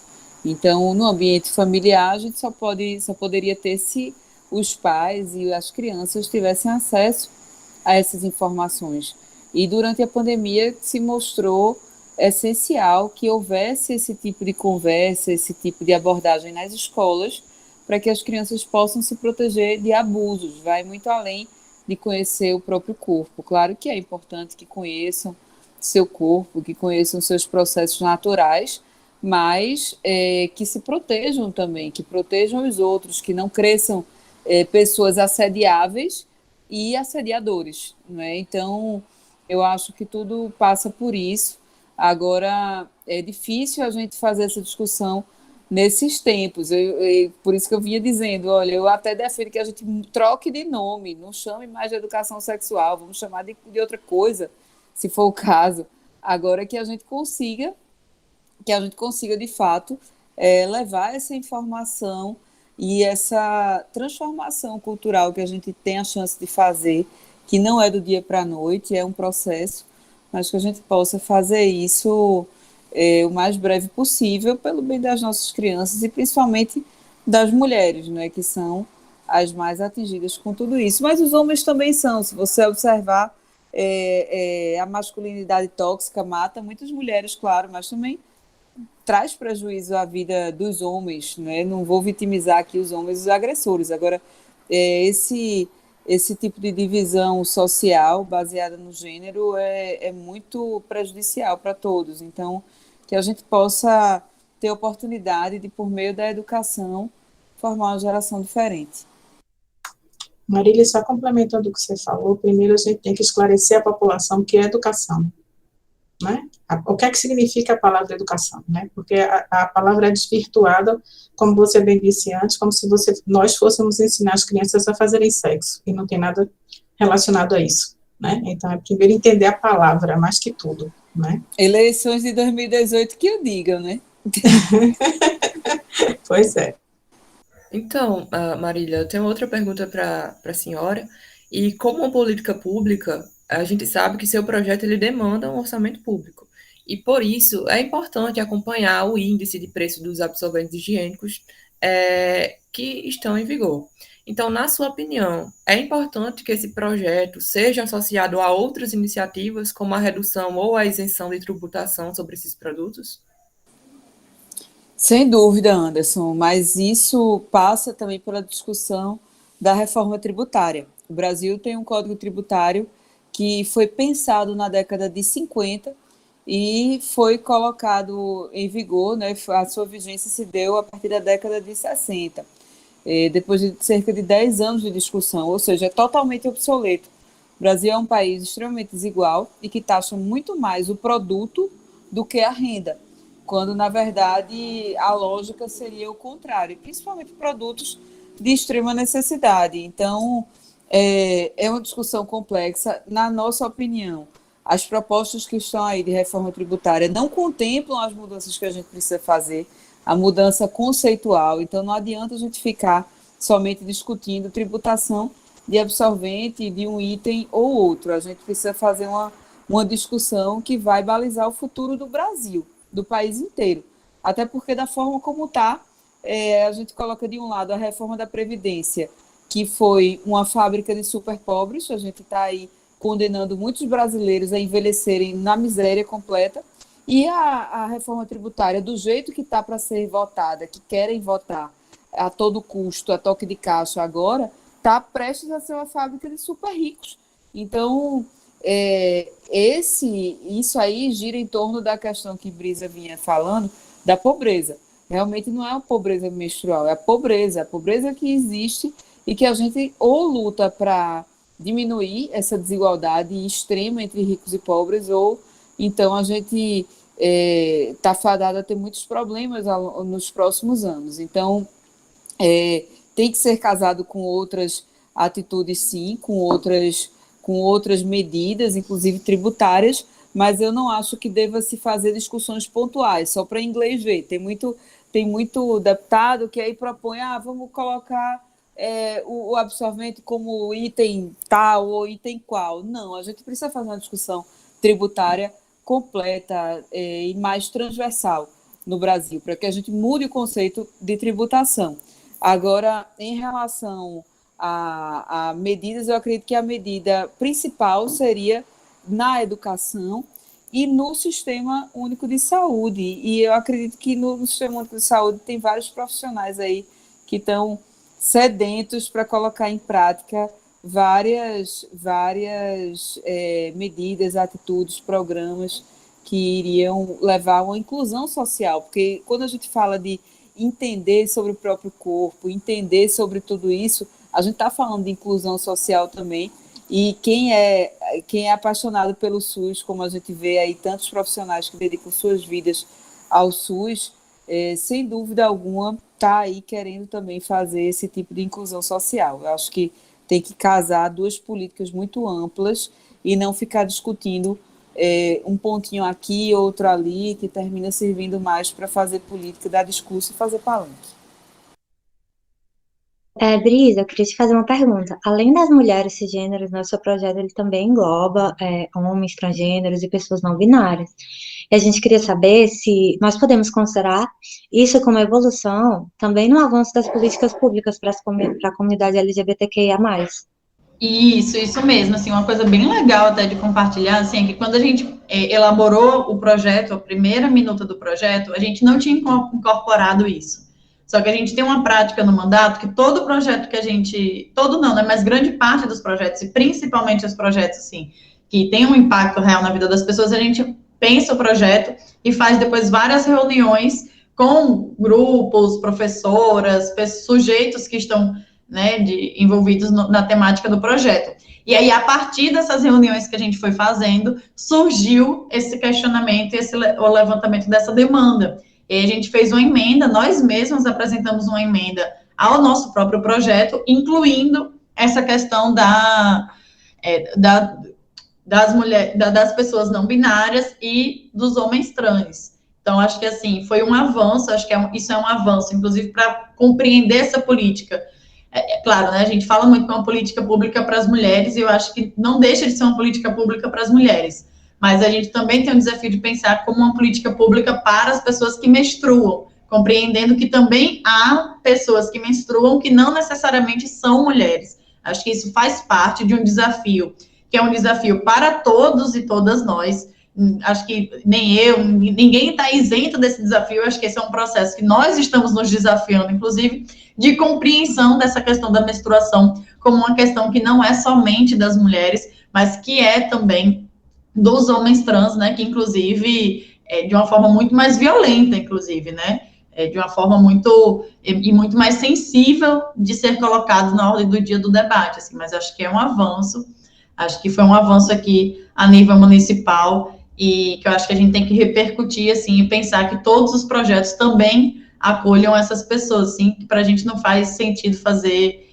Então, no ambiente familiar, a gente só poderia ter se os pais e as crianças tivessem acesso a essas informações. E durante a pandemia se mostrou essencial que houvesse esse tipo de conversa, esse tipo de abordagem nas escolas, para que as crianças possam se proteger de abusos. Vai muito além de conhecer o próprio corpo. Claro que é importante que conheçam seu corpo, que conheçam seus processos naturais, mas que se protejam também, que protejam os outros, que não cresçam pessoas assediáveis e assediadores, né? Então, eu acho que tudo passa por isso. Agora, é difícil a gente fazer essa discussão nesses tempos. Por isso que eu vinha dizendo, olha, eu até defendo que a gente troque de nome, não chame mais de educação sexual, vamos chamar de outra coisa, se for o caso. Agora que a gente consiga, de fato, levar essa informação e essa transformação cultural que a gente tem a chance de fazer, que não é do dia para a noite, é um processo, mas que a gente possa fazer isso o mais breve possível, pelo bem das nossas crianças e principalmente das mulheres, né, que são as mais atingidas com tudo isso. Mas os homens também são, se você observar, a masculinidade tóxica mata muitas mulheres, claro, mas também traz prejuízo à vida dos homens, né? Não vou vitimizar aqui os homens e os agressores. Agora, esse tipo de divisão social baseada no gênero é muito prejudicial para todos. Então, que a gente possa ter oportunidade de, por meio da educação, formar uma geração diferente. Marília, só complementando o que você falou, primeiro a gente tem que esclarecer a população o que é educação, né? O que é que significa a palavra educação, né? Porque a palavra é desvirtuada, como você bem disse antes, como se nós fôssemos ensinar as crianças a fazerem sexo, e não tem nada relacionado a isso, né? Então, é primeiro entender a palavra, mais que tudo, né? Eleições de 2018 que o digam, né? Pois é. Então, Marília, eu tenho outra pergunta para a senhora. E como uma política pública, a gente sabe que seu projeto ele demanda um orçamento público. E por isso é importante acompanhar o índice de preço dos absorventes higiênicos que estão em vigor. Então, na sua opinião, é importante que esse projeto seja associado a outras iniciativas, como a redução ou a isenção de tributação sobre esses produtos? Sem dúvida, Anderson, mas isso passa também pela discussão da reforma tributária. O Brasil tem um código tributário que foi pensado na década de 50 e foi colocado em vigor, né, a sua vigência se deu a partir da década de 60, depois de cerca de 10 anos de discussão, ou seja, é totalmente obsoleto. O Brasil é um país extremamente desigual e que taxa muito mais o produto do que a renda, quando, na verdade, a lógica seria o contrário, principalmente produtos de extrema necessidade. Então, é uma discussão complexa. Na nossa opinião, as propostas que estão aí de reforma tributária não contemplam as mudanças que a gente precisa fazer, a mudança conceitual. Então, não adianta a gente ficar somente discutindo tributação de absorvente de um item ou outro. A gente precisa fazer uma discussão que vai balizar o futuro do Brasil, do país inteiro. Até porque, da forma como está, a gente coloca de um lado a reforma da Previdência, que foi uma fábrica de super pobres. A gente está aí condenando muitos brasileiros a envelhecerem na miséria completa, e a reforma tributária, do jeito que está para ser votada, que querem votar a todo custo, a toque de caixa agora, está prestes a ser uma fábrica de super ricos. Então, isso aí gira em torno da questão que Brisa vinha falando, da pobreza. Realmente não é a pobreza menstrual, é a pobreza que existe e que a gente ou luta para diminuir essa desigualdade extrema entre ricos e pobres, ou então a gente está fadado a ter muitos problemas nos próximos anos. Então, tem que ser casado com outras atitudes, sim, com outras medidas, inclusive tributárias, mas eu não acho que deva se fazer discussões pontuais, só para inglês ver. Tem muito deputado que aí propõe, vamos colocar o absorvente como item tal ou item qual. Não, a gente precisa fazer uma discussão tributária completa e mais transversal no Brasil, para que a gente mude o conceito de tributação. Agora, em relação a medidas, eu acredito que a medida principal seria na educação e no Sistema Único de Saúde. E eu acredito que no Sistema Único de Saúde tem vários profissionais aí que estão sedentos para colocar em prática várias medidas, atitudes, programas que iriam levar a uma inclusão social, porque quando a gente fala de entender sobre o próprio corpo, entender sobre tudo isso, a gente está falando de inclusão social também, e quem é apaixonado pelo SUS, como a gente vê aí tantos profissionais que dedicam suas vidas ao SUS, sem dúvida alguma está aí querendo também fazer esse tipo de inclusão social. Eu acho que tem que casar duas políticas muito amplas e não ficar discutindo um pontinho aqui, outro ali, que termina servindo mais para fazer política, dar discurso e fazer palanque. Brisa, eu queria te fazer uma pergunta. Além das mulheres cisgêneros, nosso projeto ele também engloba homens transgêneros e pessoas não binárias. E a gente queria saber se nós podemos considerar isso como evolução também no avanço das políticas públicas para a comunidade LGBTQIA+. Isso mesmo, assim, uma coisa bem legal até de compartilhar, assim, é que quando a gente elaborou o projeto, a primeira minuta do projeto, a gente não tinha incorporado isso. Só que a gente tem uma prática no mandato que todo projeto que a gente, todo não, né, mas grande parte dos projetos, e principalmente os projetos, assim, que tem um impacto real na vida das pessoas, a gente pensa o projeto e faz depois várias reuniões com grupos, professoras, sujeitos que estão, né, envolvidos na temática do projeto. E aí, a partir dessas reuniões que a gente foi fazendo, surgiu esse questionamento, o levantamento dessa demanda. E aí a gente fez uma emenda, nós mesmos apresentamos uma emenda ao nosso próprio projeto, incluindo essa questão das pessoas não binárias e dos homens trans. Então, acho que, assim, foi um avanço, acho que isso é um avanço, inclusive, para compreender essa política. Claro, né, a gente fala muito que é uma política pública para as mulheres, e eu acho que não deixa de ser uma política pública para as mulheres, mas a gente também tem o desafio de pensar como uma política pública para as pessoas que menstruam, compreendendo que também há pessoas que menstruam que não necessariamente são mulheres. Acho que isso faz parte de um desafio, que é um desafio para todos e todas nós. Acho que nem eu, ninguém está isento desse desafio. Acho que esse é um processo que nós estamos nos desafiando, inclusive, de compreensão dessa questão da menstruação como uma questão que não é somente das mulheres, mas que é também dos homens trans, né, que inclusive de uma forma muito mais violenta, inclusive, né, de uma forma muito mais sensível de ser colocado na ordem do dia do debate, assim, mas acho que é um avanço, acho que foi um avanço aqui a nível municipal, e que eu acho que a gente tem que repercutir, assim, e pensar que todos os projetos também acolham essas pessoas, assim, que para a gente não faz sentido fazer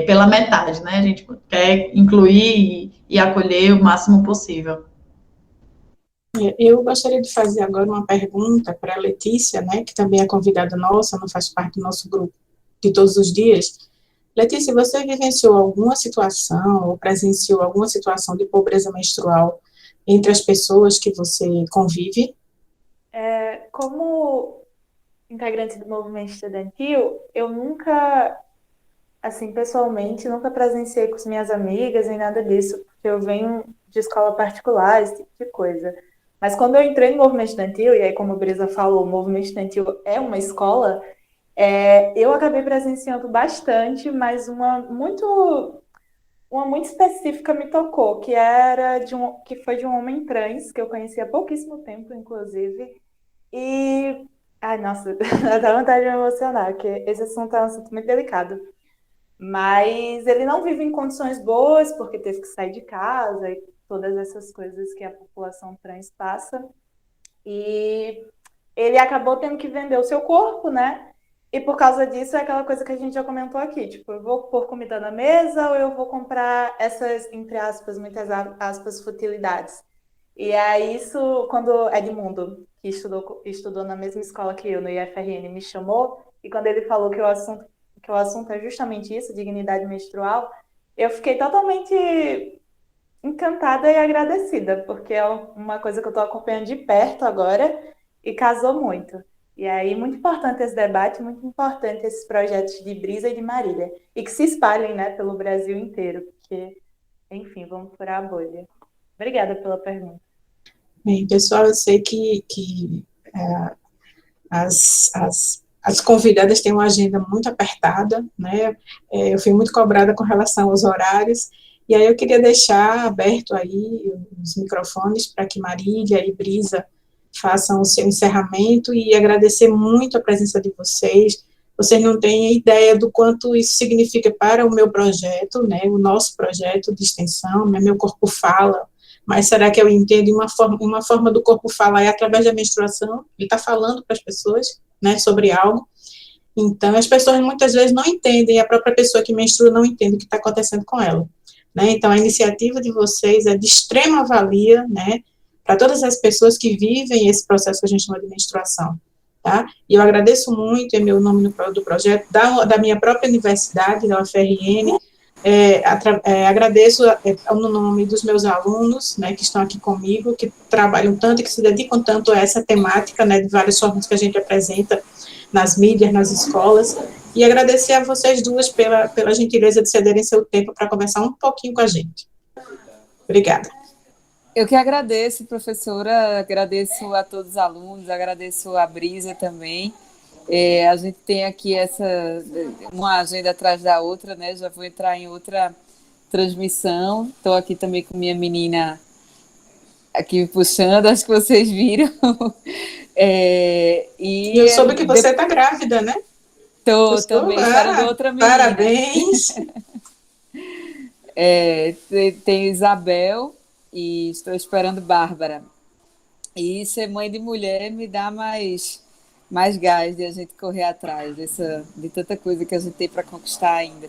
pela metade, né, a gente quer incluir e acolher o máximo possível. Eu gostaria de fazer agora uma pergunta para a Letícia, né, que também é convidada nossa, não faz parte do nosso grupo de todos os dias. Letícia, você vivenciou alguma situação ou presenciou alguma situação de pobreza menstrual entre as pessoas que você convive? Como integrante do movimento estudantil, eu nunca, assim, pessoalmente, nunca presenciei com as minhas amigas nem nada disso, porque eu venho de escola particular, esse tipo de coisa. Mas quando eu entrei no movimento estudantil, e aí, como a Brisa falou, o movimento estudantil é uma escola, eu acabei presenciando bastante, mas uma muito específica me tocou, que foi de um homem trans, que eu conheci há pouquíssimo tempo, inclusive, e... Ai, nossa, dá vontade de me emocionar, porque esse assunto é um assunto muito delicado. Mas ele não vive em condições boas, porque teve que sair de casa e todas essas coisas que a população trans passa. E ele acabou tendo que vender o seu corpo, né? E por causa disso é aquela coisa que a gente já comentou aqui, tipo, eu vou pôr comida na mesa ou eu vou comprar essas, entre aspas, muitas aspas, futilidades. E aí isso, quando Edmundo, que estudou na mesma escola que eu, no IFRN, me chamou, e quando ele falou que o assunto é justamente isso, dignidade menstrual, eu fiquei totalmente encantada e agradecida, porque é uma coisa que eu estou acompanhando de perto agora e casou muito. E aí, muito importante esse debate, muito importante esses projetos de Brisa e de Marília, e que se espalhem, né, pelo Brasil inteiro, porque, enfim, vamos furar a bolha. Obrigada pela pergunta. Bem, pessoal, eu sei que as convidadas têm uma agenda muito apertada, né? Eu fui muito cobrada com relação aos horários, e aí eu queria deixar aberto aí os microfones para que Marília e Brisa façam o seu encerramento e agradecer muito a presença de vocês. Vocês não têm ideia do quanto isso significa para o meu projeto, né? O nosso projeto de extensão, né? Meu Corpo Fala. Mas será que eu entendo uma forma do corpo falar é através da menstruação? Ele está falando para as pessoas, né, sobre algo. Então, as pessoas muitas vezes não entendem, a própria pessoa que menstrua não entende o que está acontecendo com ela. Né? Então, a iniciativa de vocês é de extrema valia, né, para todas as pessoas que vivem esse processo que a gente chama de menstruação. Tá? E eu agradeço muito, em meu nome do projeto, da minha própria universidade, da UFRN, agradeço no nome dos meus alunos, né, que estão aqui comigo, que trabalham tanto e que se dedicam tanto a essa temática, né, de várias formas que a gente apresenta nas mídias, nas escolas, e agradecer a vocês duas pela gentileza de cederem seu tempo para conversar um pouquinho com a gente. Obrigada. Eu que agradeço, professora, agradeço a todos os alunos, agradeço a Brisa também. A gente tem aqui uma agenda atrás da outra, né? Já vou entrar em outra transmissão. Estou aqui também com minha menina aqui me puxando, acho que vocês viram. E eu soube que você está grávida, né? Estou também esperando outra menina. Parabéns! Tenho Isabel e estou esperando Bárbara. E ser mãe de mulher me dá mais gás de a gente correr atrás de tanta coisa que a gente tem para conquistar ainda.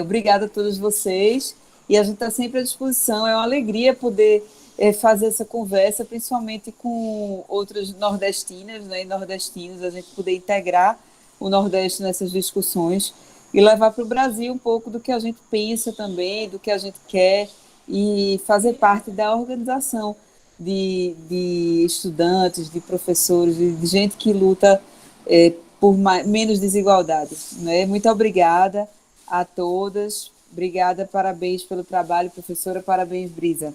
Obrigada a todos vocês. E a gente está sempre à disposição. É uma alegria poder fazer essa conversa, principalmente com outras nordestinas, né, e nordestinos, a gente poder integrar o Nordeste nessas discussões e levar para o Brasil um pouco do que a gente pensa também, do que a gente quer, e fazer parte da organização de estudantes, de professores, de gente que luta por menos desigualdade, né? Muito obrigada a todas. Obrigada, parabéns pelo trabalho, professora, parabéns, Brisa.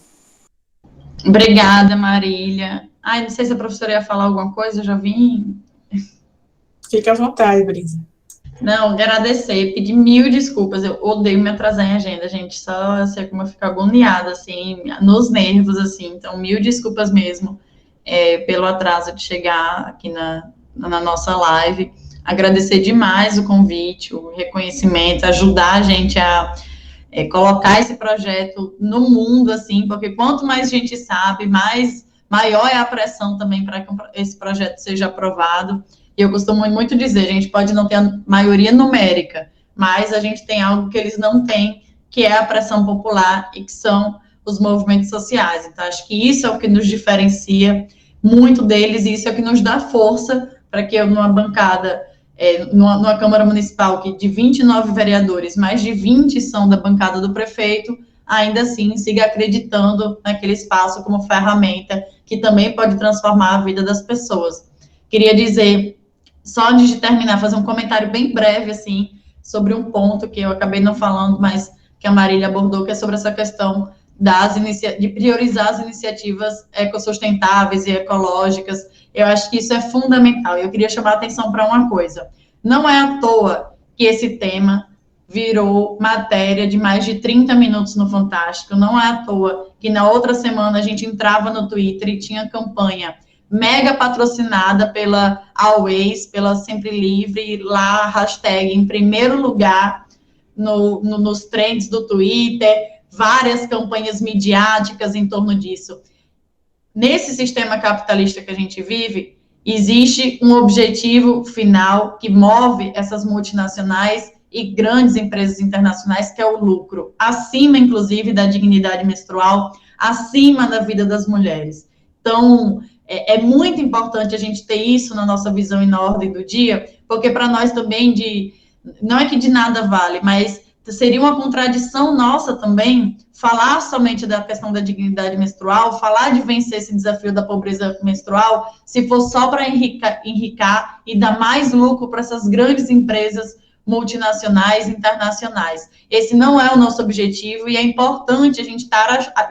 Obrigada, Marília. Não sei se a professora ia falar alguma coisa, eu já vim. Fica à vontade, Brisa. Não, agradecer, pedir 1000 desculpas, eu odeio me atrasar em agenda, gente, só sei como eu fico agoniada, assim, nos nervos, assim, então 1000 desculpas mesmo pelo atraso de chegar aqui na nossa live. Agradecer demais o convite, o reconhecimento, ajudar a gente a colocar esse projeto no mundo, assim, porque quanto mais gente sabe, maior é a pressão também para que esse projeto seja aprovado. E eu costumo muito dizer, a gente pode não ter a maioria numérica, mas a gente tem algo que eles não têm, que é a pressão popular e que são os movimentos sociais. Então, acho que isso é o que nos diferencia muito deles e isso é o que nos dá força para que eu, numa bancada, numa Câmara Municipal que de 29 vereadores, mais de 20 são da bancada do prefeito, ainda assim siga acreditando naquele espaço como ferramenta que também pode transformar a vida das pessoas. Queria dizer, só antes de terminar, fazer um comentário bem breve, assim, sobre um ponto que eu acabei não falando, mas que a Marília abordou, que é sobre essa questão de priorizar as iniciativas ecossustentáveis e ecológicas. Eu acho que isso é fundamental. Eu queria chamar a atenção para uma coisa. Não é à toa que esse tema virou matéria de mais de 30 minutos no Fantástico. Não é à toa que na outra semana a gente entrava no Twitter e tinha campanha mega patrocinada pela Always, pela Sempre Livre, lá, hashtag em primeiro lugar nos trends do Twitter, várias campanhas midiáticas em torno disso. Nesse sistema capitalista que a gente vive, existe um objetivo final que move essas multinacionais e grandes empresas internacionais, que é o lucro, acima, inclusive, da dignidade menstrual, acima da vida das mulheres. Então, é muito importante a gente ter isso na nossa visão e na ordem do dia, porque para nós também, não é que de nada vale, mas seria uma contradição nossa também falar somente da questão da dignidade menstrual, falar de vencer esse desafio da pobreza menstrual, se for só para enricar e dar mais lucro para essas grandes empresas multinacionais, internacionais. Esse não é o nosso objetivo e é importante a gente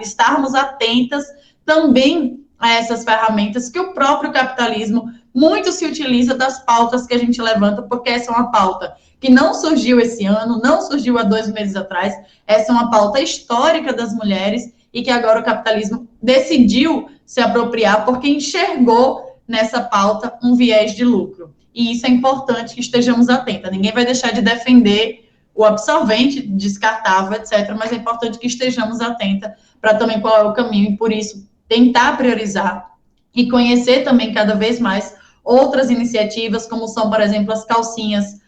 estarmos atentas também a essas ferramentas que o próprio capitalismo muito se utiliza das pautas que a gente levanta, porque essa é uma pauta que não surgiu esse ano, não surgiu há 2 meses atrás, essa é uma pauta histórica das mulheres e que agora o capitalismo decidiu se apropriar porque enxergou nessa pauta um viés de lucro. E isso é importante que estejamos atentos. Ninguém vai deixar de defender o absorvente descartável, etc., mas é importante que estejamos atentos para também qual é o caminho e, por isso, tentar priorizar e conhecer também cada vez mais outras iniciativas, como são, por exemplo, as calcinhas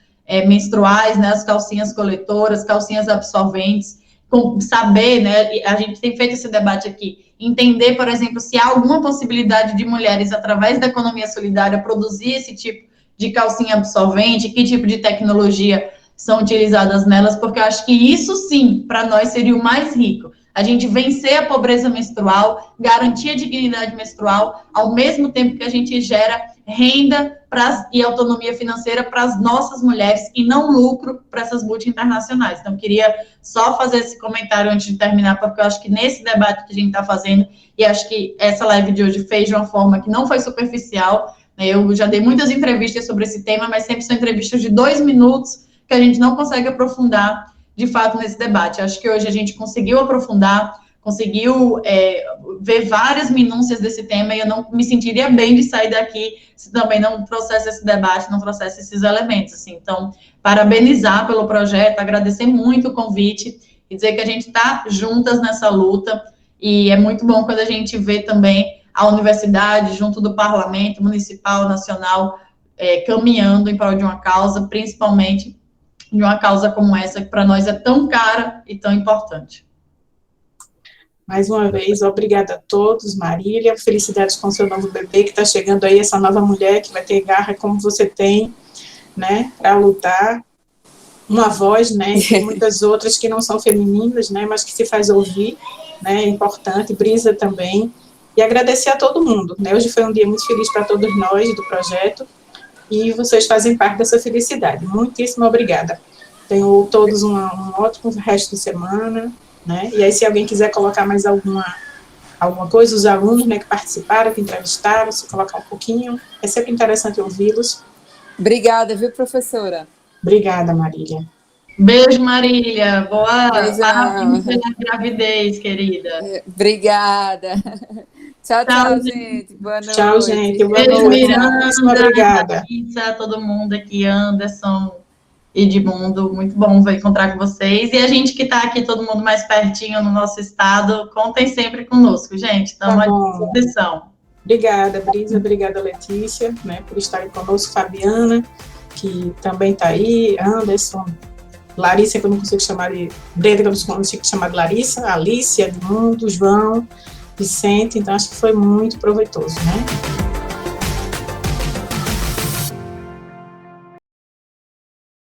menstruais, né, as calcinhas coletoras, calcinhas absorventes, saber, né, a gente tem feito esse debate aqui, entender, por exemplo, se há alguma possibilidade de mulheres, através da economia solidária, produzir esse tipo de calcinha absorvente, que tipo de tecnologia são utilizadas nelas, porque eu acho que isso sim, para nós, seria o mais rico. A gente vencer a pobreza menstrual, garantir a dignidade menstrual, ao mesmo tempo que a gente gera renda e autonomia financeira para as nossas mulheres e não lucro para essas multinacionais. Então, queria só fazer esse comentário antes de terminar, porque eu acho que nesse debate que a gente está fazendo, e acho que essa live de hoje fez de uma forma que não foi superficial, né? Eu já dei muitas entrevistas sobre esse tema, mas sempre são entrevistas de 2 minutos que a gente não consegue aprofundar de fato nesse debate. Acho que hoje a gente conseguiu aprofundar, conseguiu ver várias minúcias desse tema, e eu não me sentiria bem de sair daqui se também não trouxesse esse debate, não trouxesse esses elementos, assim. Então, parabenizar pelo projeto, agradecer muito o convite, e dizer que a gente está juntas nessa luta, e é muito bom quando a gente vê também a universidade, junto do parlamento municipal, nacional, caminhando em prol de uma causa, principalmente de uma causa como essa, que para nós é tão cara e tão importante. Mais uma vez, obrigada a todos, Marília, felicidades com o seu novo bebê, que está chegando aí, essa nova mulher que vai ter garra como você tem, né, para lutar, uma voz, né, e tem muitas outras que não são femininas, né, mas que se faz ouvir, né, é importante, Brisa também, e agradecer a todo mundo, né, hoje foi um dia muito feliz para todos nós do projeto, e vocês fazem parte dessa felicidade, muitíssimo obrigada. Tenham todos um ótimo resto de semana, né? E aí, se alguém quiser colocar mais alguma coisa, os alunos, né, que participaram, que entrevistaram, se colocar um pouquinho, é sempre interessante ouvi-los. Obrigada, viu, professora? Obrigada, Marília. Beijo, Marília. Beijão. Parabéns pela gravidez, querida. Obrigada. Tchau, gente. Boa noite. Tchau, gente. Boa Beijo, noite. Miranda. Obrigada. Larissa, todo mundo aqui, Anderson, Edmundo, muito bom encontrar com vocês. E a gente que está aqui, todo mundo mais pertinho no nosso estado, contem sempre conosco, gente. Estamos à disposição. Obrigada, Brisa. Obrigada, Letícia, né, por estarem conosco. Fabiana, que também está aí. Anderson, Larissa, que eu não consigo chamar de Brenda, que eu não consigo chamar de Larissa. Alice, Edmundo, João, Vicente. Então, acho que foi muito proveitoso, né?